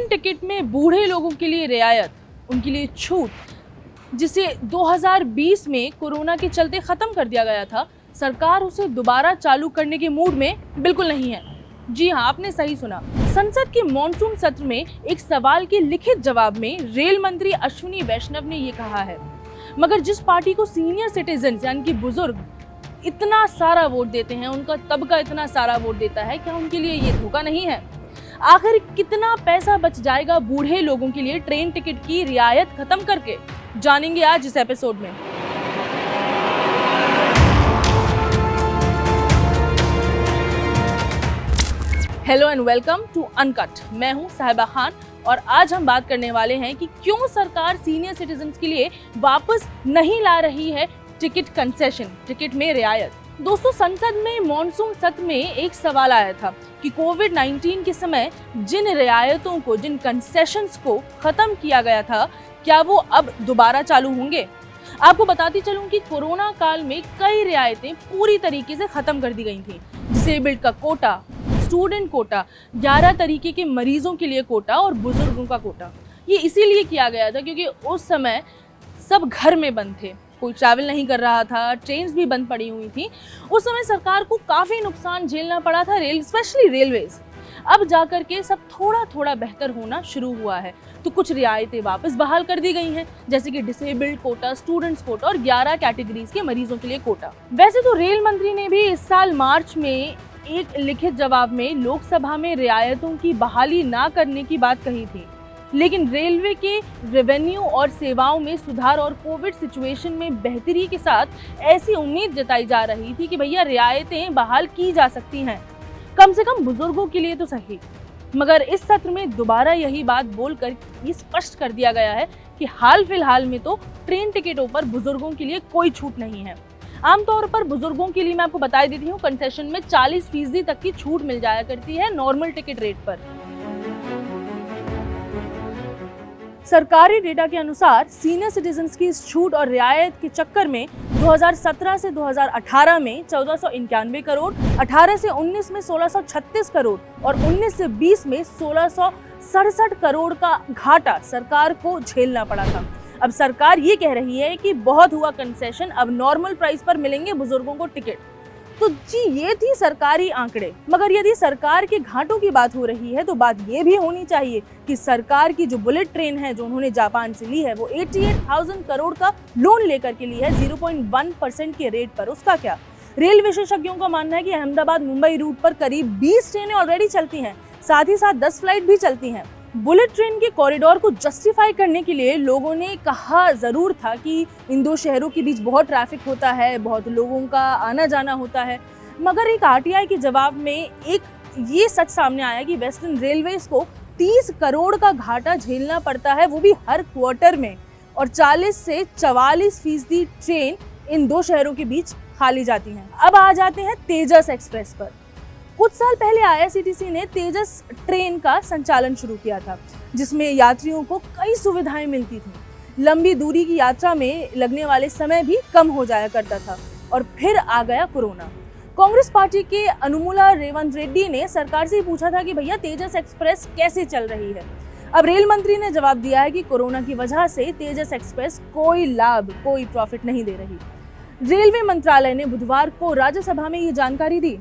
Train ticket में बूढ़े लोगों के लिए रियायत, उनके लिए छूट, जिसे 2020 में कोरोना के चलते ख़त्म कर दिया गया था, सरकार उसे दोबारा चालू करने के मूड में बिल्कुल नहीं है। जी हाँ, आपने सही सुना। संसद के मॉनसून सत्र में एक सवाल के लिखित जवाब में रेल मंत्री अश्विनी वैष्णव ने ये कहा है, मगर जिस पार्टी को सीनियर सिटीजन यानी कि बुजुर्ग इतना सारा वोट देते हैं, उनका तबका इतना सारा वोट देता है, क्या उनके लिए ये धोखा नहीं है? आखिर कितना पैसा बच जाएगा बूढ़े लोगों के लिए ट्रेन टिकट की रियायत खत्म करके? जानेंगे आज इस एपिसोड में। Hello and welcome to Uncut. मैं हूं साहिबा खान और आज हम बात करने वाले हैं कि क्यों सरकार सीनियर सिटीजन्स के लिए वापस नहीं ला रही है टिकट कंसेशन, टिकट में रियायत। दोस्तों, संसद में मॉनसून सत्र में एक सवाल आया था कि कोविड-19 के समय जिन रियायतों को, जिन कंसेशंस को खत्म किया गया था, क्या वो अब दोबारा चालू होंगे? आपको बताती चलूं कि कोरोना काल में कई रियायतें पूरी तरीके से खत्म कर दी गई थी। डिसेबल्ड का कोटा, स्टूडेंट कोटा, 11 तरीके के मरीजों के लिए कोटा और बुजुर्गों का कोटा। ये इसीलिए किया गया था क्योंकि उस समय सब घर में बंद थे, कोई ट्रैवल नहीं कर रहा था, ट्रेन्स भी बंद पड़ी हुई थी। उस समय सरकार को काफ़ी नुकसान झेलना पड़ा था, स्पेशली रेलवेज। अब जाकर के सब थोड़ा थोड़ा बेहतर होना शुरू हुआ है, तो कुछ रियायतें वापस बहाल कर दी गई हैं, जैसे कि डिसेबल्ड कोटा, स्टूडेंट्स कोटा और 11 कैटेगरीज के मरीजों के लिए कोटा। वैसे तो रेल मंत्री ने भी इस साल मार्च में एक लिखित जवाब में लोकसभा में रियायतों की बहाली ना करने की बात कही थी, लेकिन रेलवे के रेवेन्यू और सेवाओं में सुधार और कोविड सिचुएशन में बेहतरी के साथ ऐसी उम्मीद जताई जा रही थी कि भैया रियायतें बहाल की जा सकती हैं, कम से कम बुजुर्गों के लिए तो सही। मगर इस सत्र में दोबारा यही बात बोलकर ये स्पष्ट कर दिया गया है कि हाल फिलहाल में तो ट्रेन टिकटों पर बुजुर्गों के लिए कोई छूट नहीं है। आमतौर पर बुजुर्गों के लिए मैं आपको बता देती हूँ, कंसेशन में 40% तक की छूट मिल जाया करती है नॉर्मल टिकट रेट पर। सरकारी डेटा के अनुसार सीनियर सिटीजन्स की इस छूट और रियायत के चक्कर में 2017 से 2018 में 1491 करोड़, 18 से 19 में 1636 करोड़ और 19 से 20 में 1667 करोड़ का घाटा सरकार को झेलना पड़ा था। अब सरकार ये कह रही है कि बहुत हुआ कंसेशन, अब नॉर्मल प्राइस पर मिलेंगे बुजुर्गों को टिकट। तो जी, ये थी सरकारी आंकड़े। मगर यदि सरकार के घाटों की बात हो रही है तो बात ये भी होनी चाहिए कि सरकार की जो बुलेट ट्रेन है, जो उन्होंने जापान से ली है, वो 88,000 करोड़ का लोन लेकर के ली है 0.1% के रेट पर। उसका क्या? रेल विशेषज्ञों का मानना है कि अहमदाबाद मुंबई रूट पर करीब 20 ट्रेनें ऑलरेडी चलती हैं, साथ ही साथ 10 फ्लाइट भी चलती हैं। बुलेट ट्रेन के कॉरिडोर को जस्टिफाई करने के लिए लोगों ने कहा ज़रूर था कि इन दो शहरों के बीच बहुत ट्रैफिक होता है, बहुत लोगों का आना जाना होता है। मगर एक आरटीआई के जवाब में एक ये सच सामने आया कि वेस्टर्न रेलवेज को 30 करोड़ का घाटा झेलना पड़ता है, वो भी हर क्वार्टर में, और 40 से 44% ट्रेन इन दो शहरों के बीच खाली जाती हैं। अब आ जाते हैं तेजस एक्सप्रेस पर। कुछ साल पहले आईआरसीटीसी ने तेजस ट्रेन का संचालन शुरू किया था, जिसमें यात्रियों को कई सुविधाएं मिलती थी। लंबी दूरी की यात्रा में लगने वाले समय भी कम हो जाया करता था। और फिर आ गया कोरोना। कांग्रेस पार्टी के अनुमुला रेवंत रेड्डी ने सरकार से पूछा था कि भैया तेजस एक्सप्रेस कैसे चल रही है। अब रेल मंत्री ने जवाब दिया है कि कोरोना की वजह से तेजस एक्सप्रेस कोई लाभ, कोई प्रॉफिट नहीं दे रही। रेलवे मंत्रालय ने बुधवार को राज्यसभा में ये जानकारी दी।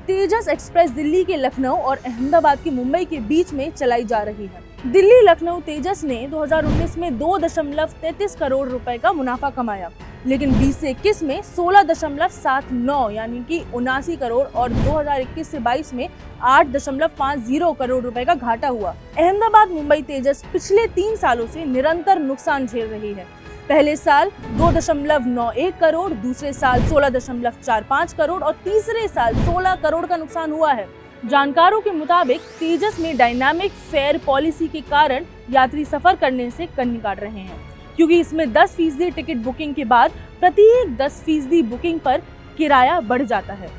तेजस एक्सप्रेस दिल्ली के लखनऊ और अहमदाबाद के मुंबई के बीच में चलाई जा रही है। दिल्ली लखनऊ तेजस ने 2019 में 2.33 करोड़ रुपए का मुनाफा कमाया, लेकिन 20 से 21 में 16.79 यानी कि 79 करोड़ और 2021 से 22 में 8.50 करोड़ रुपए का घाटा हुआ। अहमदाबाद मुंबई तेजस पिछले 3 सालों से निरंतर नुकसान झेल रही है। पहले साल 2.91 करोड़, दूसरे साल 16.45 करोड़ और तीसरे साल 16 करोड़ का नुकसान हुआ है। जानकारों के मुताबिक तेजस में डायनामिक फेयर पॉलिसी के कारण यात्री सफर करने से कन्नी काट रहे हैं, क्योंकि इसमें 10% टिकट बुकिंग के बाद प्रत्येक 10% बुकिंग पर किराया बढ़ जाता है।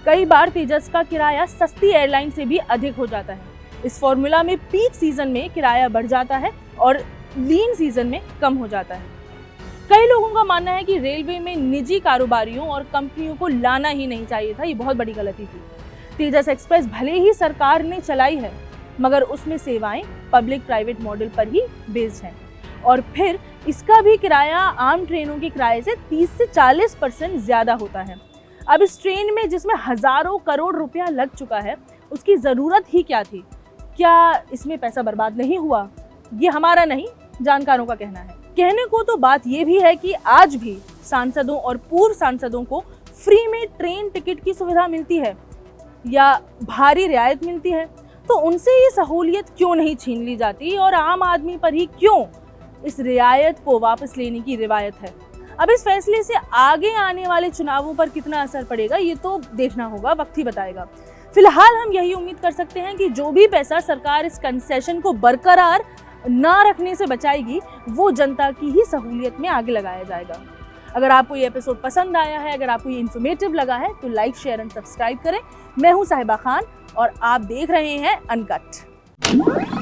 कई बार तेजस का किराया सस्ती एयरलाइन से भी अधिक हो जाता है। इस फॉर्मूला में पीक सीजन में किराया बढ़ जाता है और लीन सीजन में कम हो जाता है। कई लोगों का मानना है कि रेलवे में निजी कारोबारियों और कंपनियों को लाना ही नहीं चाहिए था, ये बहुत बड़ी गलती थी। तेजस एक्सप्रेस भले ही सरकार ने चलाई है, मगर उसमें सेवाएं पब्लिक प्राइवेट मॉडल पर ही बेस्ड हैं। और फिर इसका भी किराया आम ट्रेनों के किराए से 30 से 40% ज़्यादा होता है। अब इस ट्रेन में जिसमें हज़ारों करोड़ रुपया लग चुका है, उसकी ज़रूरत ही क्या थी? क्या इसमें पैसा बर्बाद नहीं हुआ? ये हमारा नहीं, जानकारों का कहना है। कहने को तो बात ये भी है कि आज भी सांसदों और पूर्व सांसदों को फ्री में ट्रेन टिकट की सुविधा मिलती है या भारी रियायत मिलती है, तो उनसे ये सहूलियत क्यों नहीं छीन ली जाती और आम आदमी पर ही क्यों इस रियायत को वापस लेने की रिवायत है? अब इस फैसले से आगे आने वाले चुनावों पर कितना असर पड़ेगा ये तो देखना होगा, वक्त ही बताएगा। फिलहाल हम यही उम्मीद कर सकते हैं कि जो भी पैसा सरकार इस कंसेशन को बरकरार ना रखने से बचाएगी, वो जनता की ही सहूलियत में आगे लगाया जाएगा। अगर आपको ये एपिसोड पसंद आया है, अगर आपको ये इन्फॉर्मेटिव लगा है, तो लाइक, शेयर एंड सब्सक्राइब करें। मैं हूं साहिबा खान और आप देख रहे हैं अनकट।